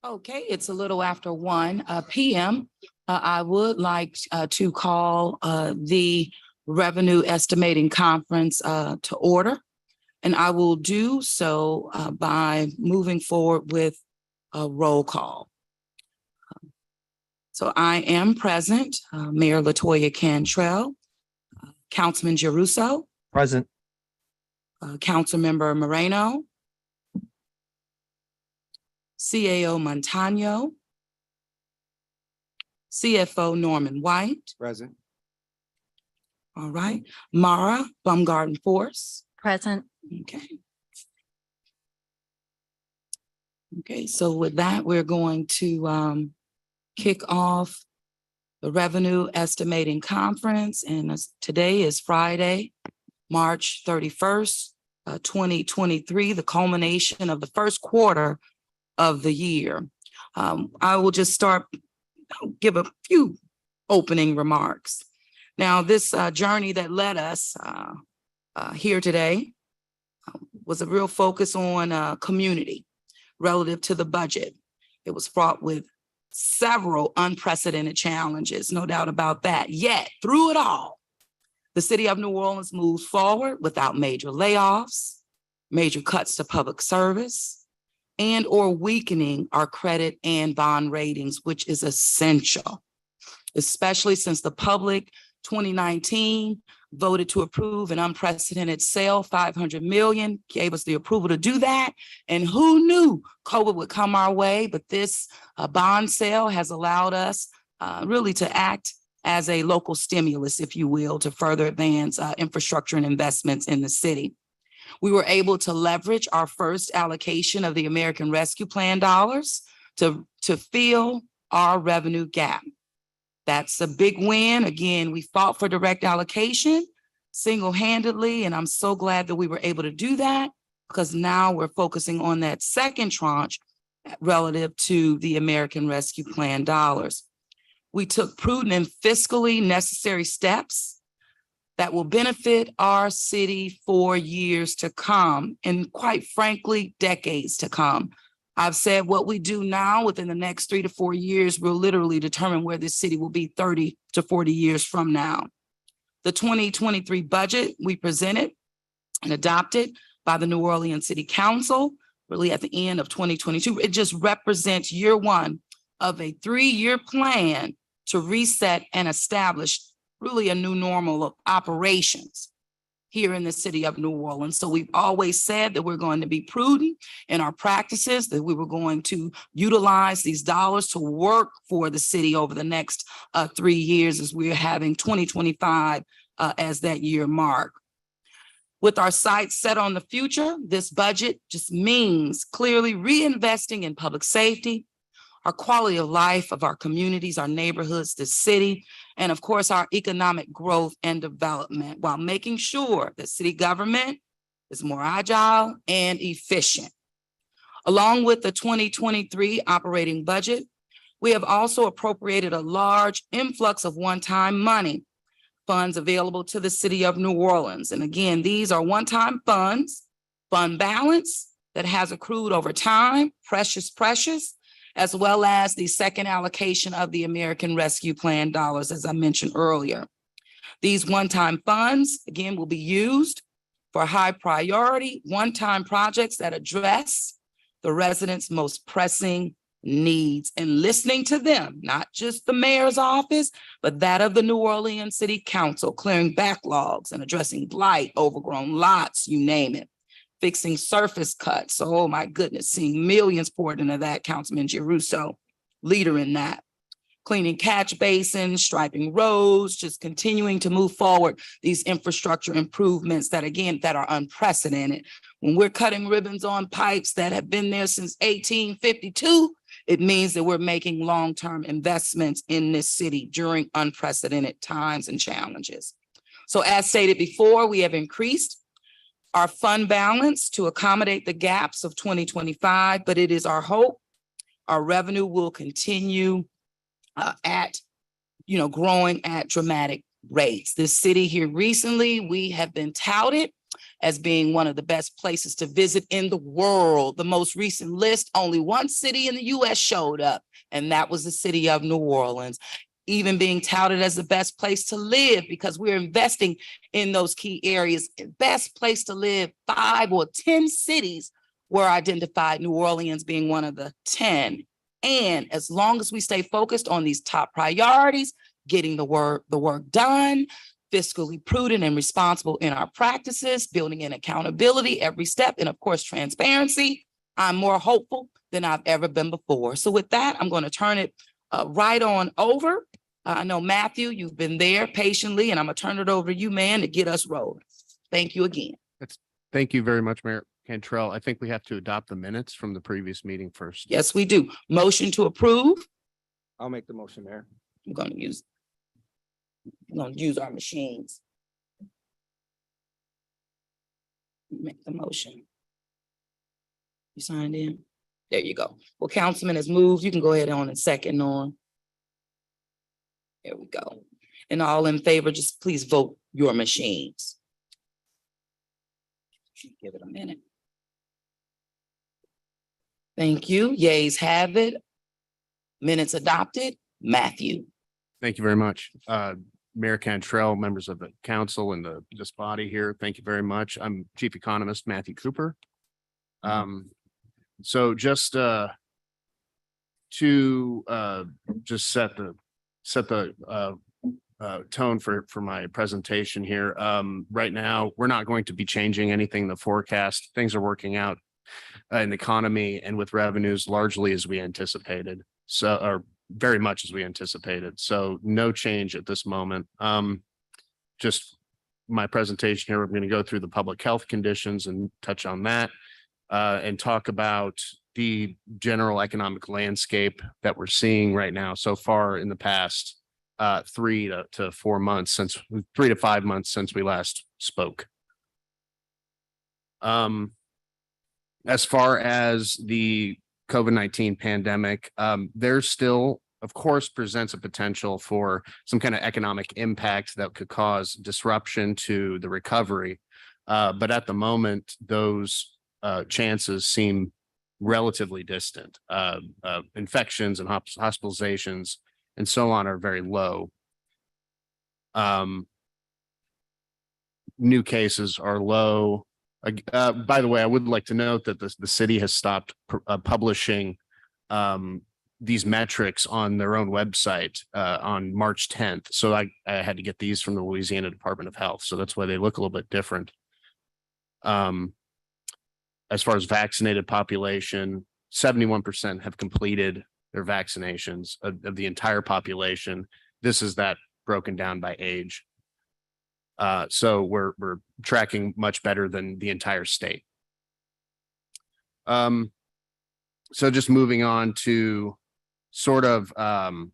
Okay, it's a little after 1 p.m. I would like to call the Revenue Estimating Conference to order. And I will do so by moving forward with a roll call. So I am present, Mayor Latoya Cantrell, Councilman Giarrusso, Present. Councilmember Moreno, CAO Montano, CFO Norman White. Present. All right, Mara Baumgarten Force. Present. Okay. Okay, so with that, we're going to kick off the Revenue Estimating Conference. And today is Friday, March 31st, 2023, the culmination of the first quarter of the year. I will just give a few opening remarks. Now, this journey that led us here today was a real focus on community relative to the budget. It was fraught with several unprecedented challenges, no doubt about that. Yet, through it all, the city of New Orleans moves forward without major layoffs, major cuts to public service, and or weakening our credit and bond ratings, which is essential, especially since the public 2019 voted to approve an unprecedented sale, $500 million, gave us the approval to do that. And who knew COVID would come our way? But this bond sale has allowed us really to act as a local stimulus, if you will, to further advance infrastructure and investments in the city. We were able to leverage our first allocation of the American Rescue Plan dollars to fill our revenue gap. That's a big win. Again, we fought for direct allocation single-handedly, and I'm so glad that we were able to do that because now we're focusing on that second tranche relative to the American Rescue Plan dollars. We took prudent and fiscally necessary steps that will benefit our city for years to come, and quite frankly, decades to come. I've said what we do now within the next 3 to 4 years will literally determine where this city will be 30 to 40 years from now. The 2023 budget we presented and adopted by the New Orleans City Council, really at the end of 2022, it just represents year one of a 3-year plan to reset and establish really a new normal of operations here in the city of New Orleans. So we've always said that we're going to be prudent in our practices, that we were going to utilize these dollars to work for the city over the next 3 years as we're having 2025 as that year mark. With our sights set on the future, this budget just means clearly reinvesting in public safety, our quality of life of our communities, our neighborhoods, the city, and of course, our economic growth and development while making sure that city government is more agile and efficient. Along with the 2023 operating budget, we have also appropriated a large influx of one-time money funds available to the city of New Orleans. And again, these are one-time funds, fund balance that has accrued over time, precious, as well as the second allocation of the American Rescue Plan dollars, as I mentioned earlier. These one-time funds, again, will be used for high priority, one-time projects that address the residents' most pressing needs and listening to them, not just the mayor's office, but that of the New Orleans City Council, clearing backlogs and addressing blight, overgrown lots, you name it. Fixing surface cuts. Oh my goodness, seeing millions poured into that. Councilman Giarrusso, leader in that. Cleaning catch basins, striping roads, just continuing to move forward these infrastructure improvements that again, that are unprecedented. When we're cutting ribbons on pipes that have been there since 1852, it means that we're making long-term investments in this city during unprecedented times and challenges. So as stated before, we have increased our fund balance to accommodate the gaps of 2025, but it is our hope our revenue will continue growing at dramatic rates. This city here recently, we have been touted as being one of the best places to visit in the world. The most recent list, only one city in the US showed up, and that was the city of New Orleans. Even being touted as the best place to live because we're investing in those key areas. Best place to live, 5 or 10 cities were identified, New Orleans being one of the 10. And as long as we stay focused on these top priorities, getting the work done, fiscally prudent and responsible in our practices, building in accountability every step, and of course, transparency, I'm more hopeful than I've ever been before. So with that, I'm going to turn it right on over. I know, Matthew, you've been there patiently, and I'm going to turn it over to you, man, to get us rolling. Thank you again. Thank you very much, Mayor Cantrell. I think we have to adopt the minutes from the previous meeting first. Yes, we do. Motion to approve. I'll make the motion, Mayor. I'm going to use our machines. Make the motion. You signed in? There you go. Well, Councilman has moved. You can go ahead on and second on. There we go. And all in favor, just please vote your machines. Give it a minute. Thank you. Yeas have it. Minutes adopted. Matthew. Thank you very much. Mayor Cantrell, members of the council and this body here, thank you very much. I'm Chief Economist Matthew Cooper. So just to just set the tone for my presentation here. Right now, we're not going to be changing anything in the forecast. Things are working out in the economy and with revenues largely as we anticipated. So, or very much as we anticipated. So no change at this moment. Just my presentation here, we're going to go through the public health conditions and touch on that and talk about the general economic landscape that we're seeing right now so far in the past 3 to 4 months, 3 to 5 months since we last spoke. As far as the COVID-19 pandemic, there's still, of course, presents a potential for some kind of economic impact that could cause disruption to the recovery. But at the moment, those chances seem relatively distant. Infections and hospitalizations and so on are very low. New cases are low. By the way, I would like to note that the city has stopped publishing these metrics on their own website on March 10th. So I had to get these from the Louisiana Department of Health. So that's why they look a little bit different. As far as vaccinated population, 71% have completed their vaccinations of the entire population. This is that broken down by age. So we're tracking much better than the entire state. So just moving on to sort of as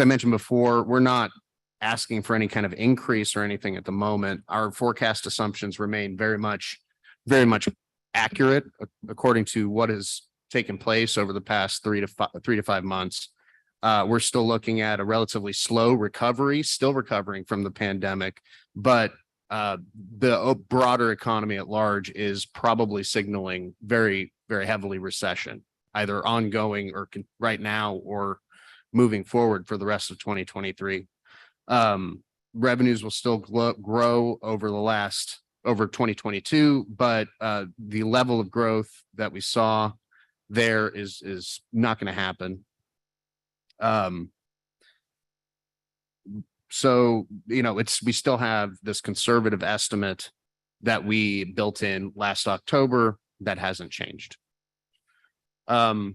I mentioned before, we're not asking for any kind of increase or anything at the moment. Our forecast assumptions remain very much accurate according to what has taken place over the past 3 to 5 months. We're still looking at a relatively slow recovery, still recovering from the pandemic, but the broader economy at large is probably signaling very, very heavily recession, either ongoing or right now or moving forward for the rest of 2023. Revenues will still grow over 2022, but the level of growth that we saw there is not going to happen. So, you know, we still have this conservative estimate that we built in last October that hasn't changed. Right.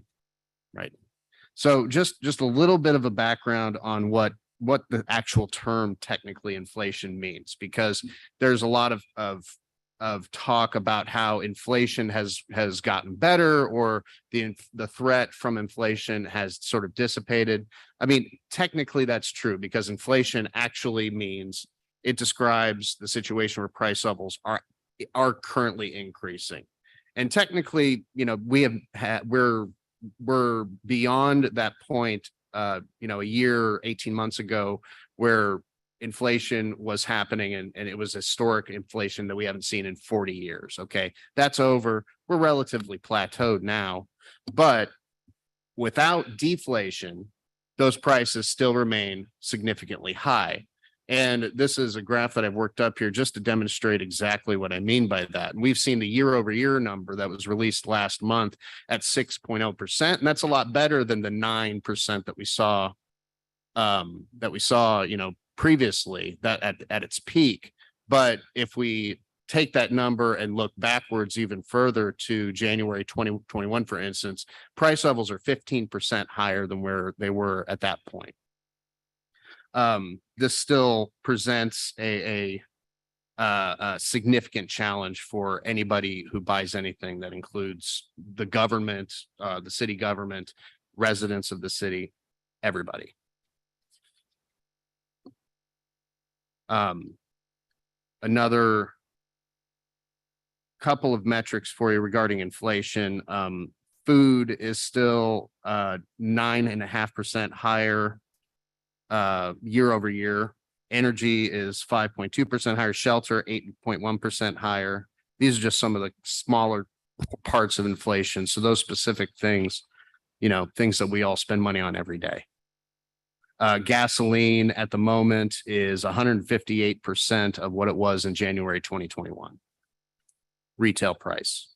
So just a little bit of a background on what the actual term technically inflation means, because there's a lot of talk about how inflation has gotten better or the threat from inflation has sort of dissipated. I mean, technically that's true because inflation actually means it describes the situation where price levels are currently increasing. And technically, you know, we're beyond that point, you know, a year, 18 months ago, where inflation was happening and it was historic inflation that we haven't seen in 40 years. Okay, that's over. We're relatively plateaued now, but without deflation, those prices still remain significantly high. And this is a graph that I've worked up here just to demonstrate exactly what I mean by that. And we've seen the year over year number that was released last month at 6.0%. And that's a lot better than the 9% that we saw, previously that at its peak. But if we take that number and look backwards even further to January 2021, for instance, price levels are 15% higher than where they were at that point. This still presents a significant challenge for anybody who buys anything that includes the government, the city government, residents of the city, everybody. Another couple of metrics for you regarding inflation. Food is still 9.5% higher year over year. Energy is 5.2% higher, shelter 8.1% higher. These are just some of the smaller parts of inflation. So those specific things, things that we all spend money on every day. Gasoline at the moment is 158% of what it was in January 2021. Retail price.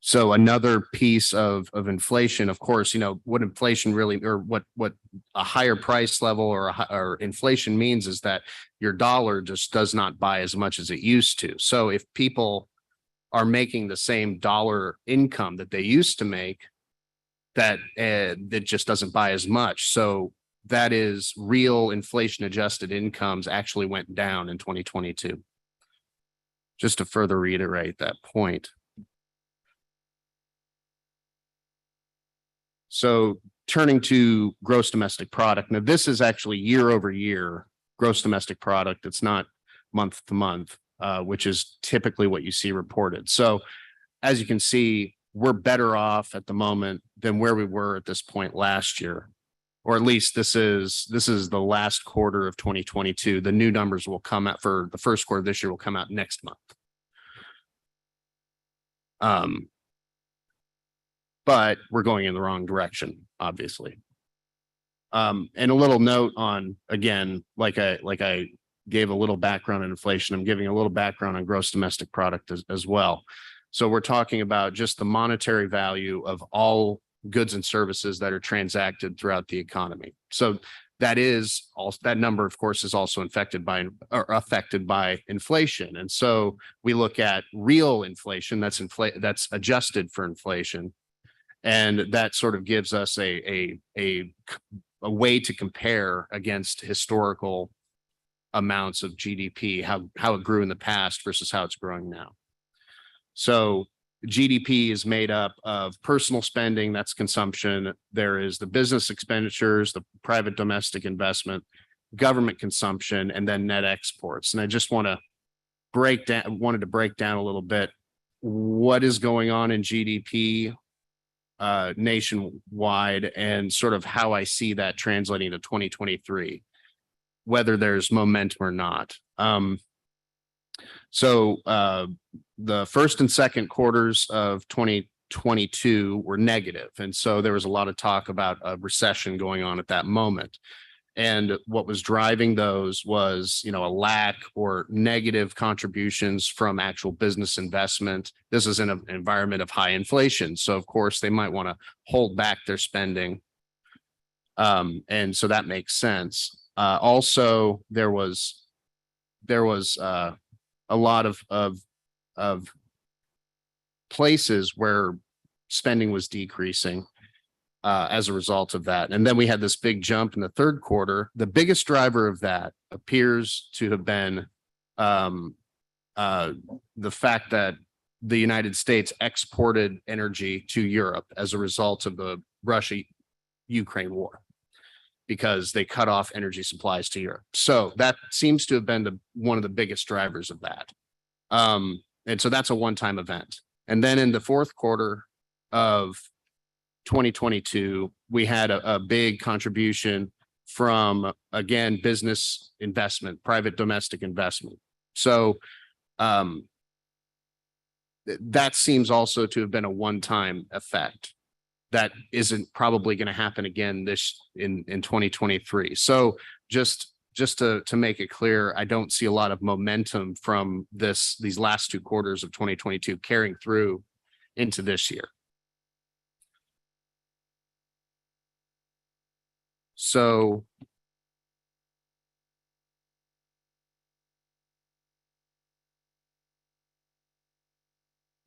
So another piece of inflation, of course, what inflation really, or what a higher price level or inflation means is that your dollar just does not buy as much as it used to. So if people are making the same dollar income that they used to make, that just doesn't buy as much. So that is real inflation adjusted incomes actually went down in 2022. Just to further reiterate that point. So turning to gross domestic product. Now, this is actually year over year gross domestic product. It's not month to month, which is typically what you see reported. So as you can see, we're better off at the moment than where we were at this point last year, or at least this is the last quarter of 2022. The new numbers will come out for the first quarter of this year will come out next month. But we're going in the wrong direction, obviously. And a little note on, again, like I gave a little background on inflation, I'm giving a little background on gross domestic product as well. So we're talking about just the monetary value of all goods and services that are transacted throughout the economy. So that number, of course, is also affected by inflation. And so we look at real inflation that's adjusted for inflation. And that sort of gives us a way to compare against historical amounts of GDP, how it grew in the past versus how it's growing now. So GDP is made up of personal spending, that's consumption. There is the business expenditures, the private domestic investment, government consumption, and then net exports. And I just wanted to break down a little bit what is going on in GDP nationwide and sort of how I see that translating to 2023, whether there's momentum or not. So the first and second quarters of 2022 were negative. And so there was a lot of talk about a recession going on at that moment. And what was driving those was, a lack or negative contributions from actual business investment. This is in an environment of high inflation. So of course they might want to hold back their spending. And so that makes sense. Also, there was a lot of places where spending was decreasing as a result of that. And then we had this big jump in the third quarter. The biggest driver of that appears to have been the fact that the United States exported energy to Europe as a result of the Russia-Ukraine war, because they cut off energy supplies to Europe. So that seems to have been one of the biggest drivers of that. And so that's a one-time event. And then in the fourth quarter of 2022, we had a big contribution from, again, business investment, private domestic investment. So that seems also to have been a one-time effect. That isn't probably going to happen again in 2023. So just to make it clear, I don't see a lot of momentum from these last two quarters of 2022 carrying through into this year. So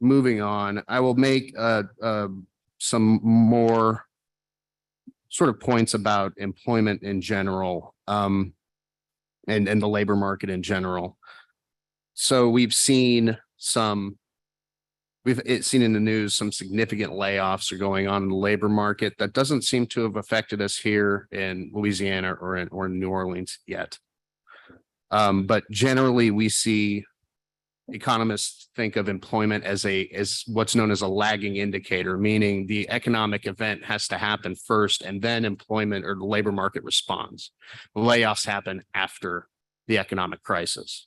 moving on, I will make some more sort of points about employment in general, and the labor market in general. So we've seen in the news some significant layoffs are going on in the labor market. That doesn't seem to have affected us here in Louisiana or in New Orleans yet. But generally, we see economists think of employment as what's known as a lagging indicator, meaning the economic event has to happen first and then employment or the labor market responds. The layoffs happen after the economic crisis.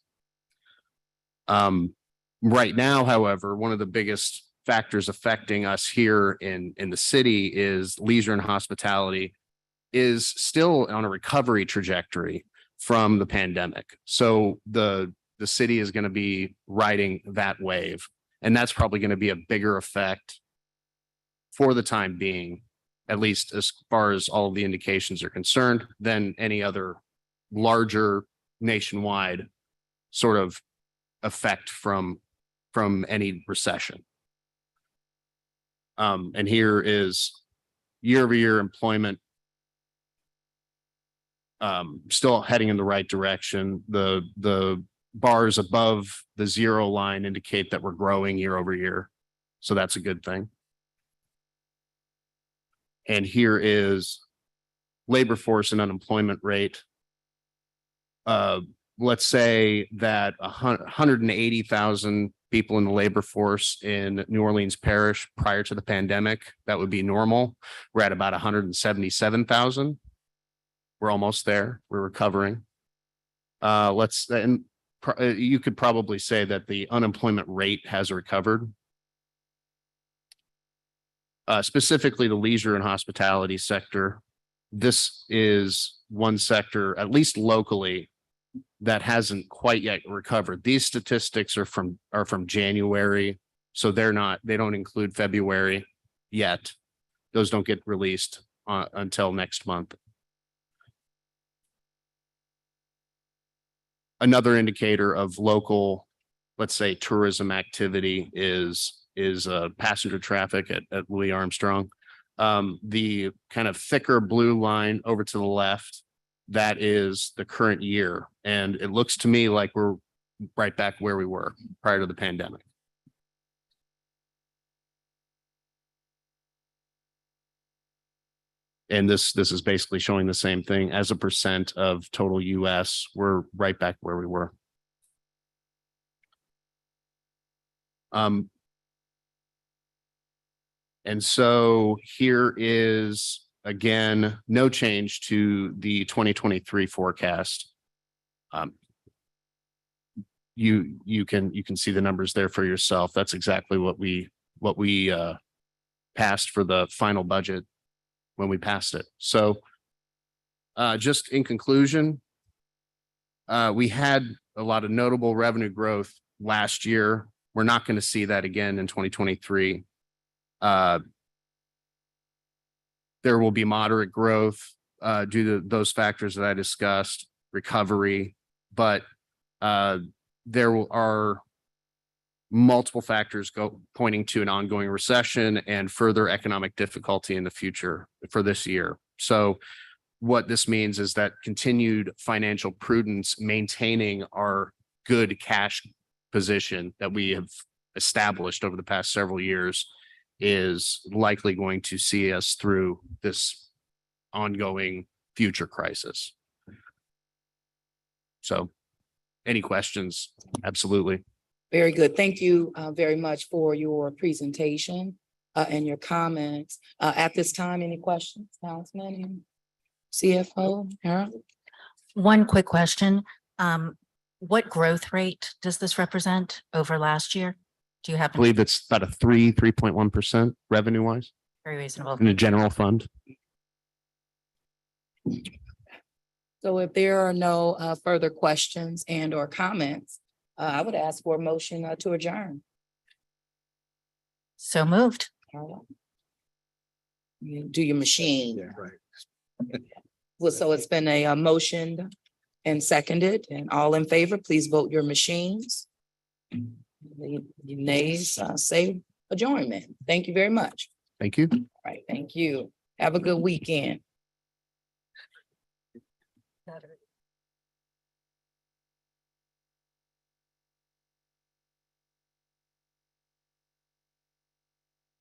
Right now, however, one of the biggest factors affecting us here in the city is leisure and hospitality is still on a recovery trajectory from the pandemic. So the city is going to be riding that wave, and that's probably going to be a bigger effect for the time being, at least as far as all of the indications are concerned, than any other larger nationwide sort of effect from any recession. And here is year-over-year employment still heading in the right direction. The bars above the zero line indicate that we're growing year over year. So that's a good thing. And here is labor force and unemployment rate. Let's say that 180,000 people in the labor force in New Orleans Parish prior to the pandemic, that would be normal. We're at about 177,000. We're almost there. We're recovering. You could probably say that the unemployment rate has recovered. Specifically, the leisure and hospitality sector. This is one sector, at least locally, that hasn't quite yet recovered. These statistics are from January, so they don't include February yet. Those don't get released until next month. Another indicator of local, let's say, tourism activity is passenger traffic at Louis Armstrong. The kind of thicker blue line over to the left, that is the current year. And it looks to me like we're right back where we were prior to the pandemic. And this is basically showing the same thing. As a percent of total US, we're right back where we were. And so here is, again, no change to the 2023 forecast. You can see the numbers there for yourself. That's exactly what we passed for the final budget when we passed it. So just in conclusion, we had a lot of notable revenue growth last year. We're not going to see that again in 2023. There will be moderate growth due to those factors that I discussed, recovery, but there are multiple factors pointing to an ongoing recession and further economic difficulty in the future for this year. So what this means is that continued financial prudence, maintaining our good cash position that we have established over the past several years, is likely going to see us through this ongoing future crisis. So any questions? Absolutely. Very good. Thank you very much for your presentation and your comments. At this time, any questions, Councilman? CFO, Harold? One quick question. What growth rate does this represent over last year? Do you I happen? believe it's about a 3.1% revenue wise Very reasonable. in the general fund. So if there are no further questions and or comments, I would ask for a motion to adjourn. So moved. You do your machine. right. Well, so it's been a motion and seconded, and all in favor, please vote your machines. The nays say adjournment. Thank you very much. Thank you. All right, thank you. Have a good weekend. Got it.